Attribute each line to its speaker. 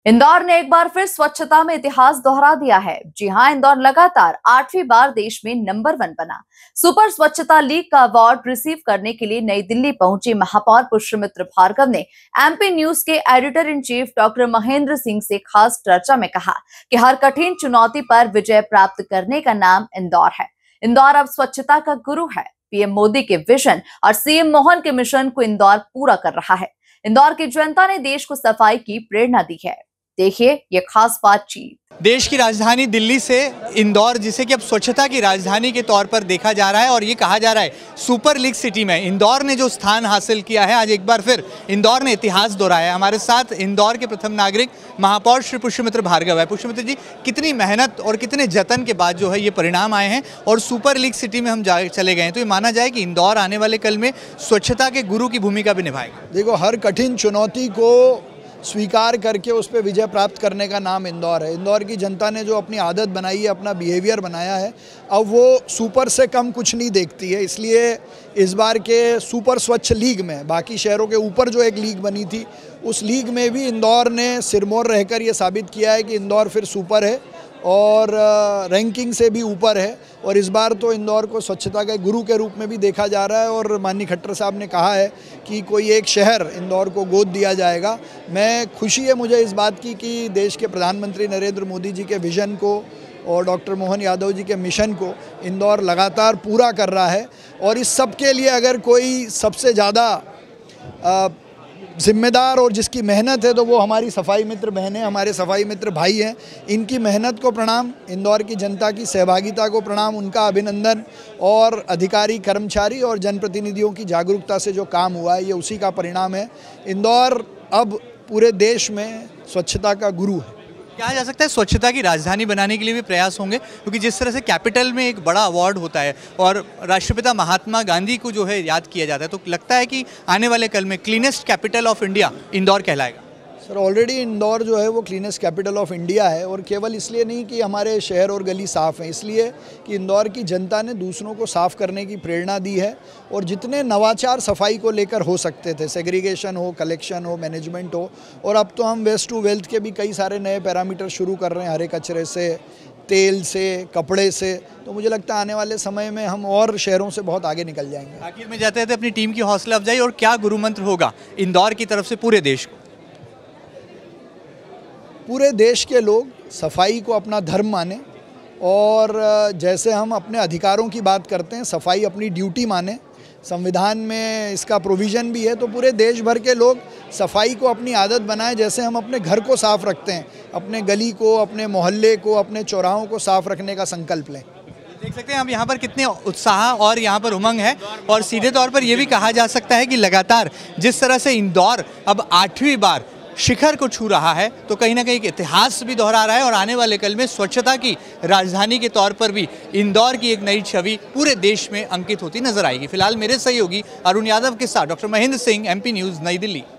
Speaker 1: इंदौर ने एक बार फिर स्वच्छता में इतिहास दोहरा दिया है। जी हां, इंदौर लगातार 8वीं बार देश में नंबर 1 बना। सुपर स्वच्छता लीग का अवार्ड रिसीव करने के लिए नई दिल्ली पहुंची महापौर पुष्यमित्र भार्गव ने एमपी न्यूज के editor in chief doctor Mahendra Singh से खास चर्चा में कहा कि हर कठिन चुनौती पर विजय प्राप्त करने का नाम इंदौर है। इंदौर अब स्वच्छता का गुरु है। पीएम मोदी के विजन और सीएम मोहन के मिशन को इंदौर पूरा कर रहा है। इंदौर की जनता ने देश को सफाई की प्रेरणा दी है। देखिए ये खास बातचीत।
Speaker 2: देश की राजधानी दिल्ली से इंदौर, जिसे कि अब स्वच्छता की राजधानी के तौर पर देखा जा रहा है और ये कहा जा रहा है सुपर लीग सिटी में इंदौर ने जो स्थान हासिल किया है, आज एक बार फिर इंदौर ने इतिहास दोहराया है। हमारे साथ इंदौर के प्रथम नागरिक महापौर श्री पुष्यमित्र भार्गव है। पुष्यमित्र जी, कितनी मेहनत और कितने जतन के बाद जो है ये परिणाम आए हैं और सुपर लीग सिटी में हम चले गए हैं, तो ये माना जाए कि इंदौर आने वाले कल में स्वच्छता के गुरु की भूमिका भी निभाएगा।
Speaker 3: देखो, हर कठिन चुनौती को स्वीकार करके उस पर विजय प्राप्त करने का नाम इंदौर है। इंदौर की जनता ने जो अपनी आदत बनाई है, अपना बिहेवियर बनाया है, अब वो सुपर से कम कुछ नहीं देखती है। इसलिए इस बार के सुपर स्वच्छ लीग में बाकी शहरों के ऊपर जो एक लीग बनी थी, उस लीग में भी इंदौर ने सिरमौर रहकर ये साबित किया है कि इंदौर फिर सुपर है और रैंकिंग से भी ऊपर है। और इस बार तो इंदौर को स्वच्छता के गुरु के रूप में भी देखा जा रहा है और माननीय खट्टर साहब ने कहा है कि कोई एक शहर इंदौर को गोद दिया जाएगा। मैं खुशी है मुझे इस बात की कि देश के प्रधानमंत्री नरेंद्र मोदी जी के विजन को और डॉक्टर मोहन यादव जी के मिशन को इंदौर लगातार पूरा कर रहा है। और इस सब के लिए अगर कोई सबसे ज़्यादा जिम्मेदार और जिसकी मेहनत है, तो वो हमारी सफाई मित्र बहनें, हमारे सफाई मित्र भाई हैं। इनकी मेहनत को प्रणाम, इंदौर की जनता की सहभागिता को प्रणाम, उनका अभिनंदन। और अधिकारी, कर्मचारी और जनप्रतिनिधियों की जागरूकता से जो काम हुआ है, ये उसी का परिणाम है। इंदौर अब पूरे देश में स्वच्छता का गुरु है।
Speaker 2: कहा जा सकता है स्वच्छता की राजधानी बनाने के लिए भी प्रयास होंगे, क्योंकि जिस तरह से कैपिटल में एक बड़ा अवार्ड होता है और राष्ट्रपिता महात्मा गांधी को जो है याद किया जाता है, तो लगता है कि आने वाले कल में cleanest capital of India Indore कहलाएगा।
Speaker 3: सर, ऑलरेडी इंदौर जो है वो क्लीनेस्ट कैपिटल ऑफ इंडिया है। और केवल इसलिए नहीं कि हमारे शहर और गली साफ़ हैं, इसलिए कि इंदौर की जनता ने दूसरों को साफ़ करने की प्रेरणा दी है। और जितने नवाचार सफाई को लेकर हो सकते थे, सेग्रीगेशन हो, कलेक्शन हो, मैनेजमेंट हो, और अब तो हम वेस्ट टू वेल्थ के भी कई सारे नए पैरामीटर शुरू कर रहे हैं, हरे कचरे से, तेल से, कपड़े से। तो मुझे लगता है आने वाले समय में हम और शहरों से बहुत आगे निकल जाएंगे।
Speaker 2: आखिर में जाते थे अपनी टीम की हौसला अफजाई और क्या गुरु मंत्र होगा इंदौर की तरफ से पूरे देश को?
Speaker 3: पूरे देश के लोग सफाई को अपना धर्म माने और जैसे हम अपने अधिकारों की बात करते हैं, सफाई अपनी ड्यूटी माने। संविधान में इसका प्रोविज़न भी है। तो पूरे देश भर के लोग सफाई को अपनी आदत बनाएं। जैसे हम अपने घर को साफ़ रखते हैं, अपने गली को, अपने मोहल्ले को, अपने चौराहों को साफ़ रखने का संकल्प लें।
Speaker 2: देख सकते हैं हम यहाँ पर कितने उत्साह और यहाँ पर उमंग है। और सीधे तौर पर यह भी कहा जा सकता है कि लगातार जिस तरह से इंदौर अब 8वीं बार शिखर को छू रहा है, तो कहीं ना कहीं एक इतिहास भी दोहरा रहा है और आने वाले कल में स्वच्छता की राजधानी के तौर पर भी इंदौर की एक नई छवि पूरे देश में अंकित होती नजर आएगी। फिलहाल मेरे सहयोगी अरुण यादव के साथ doctor Mahendra Singh, MP news, नई दिल्ली।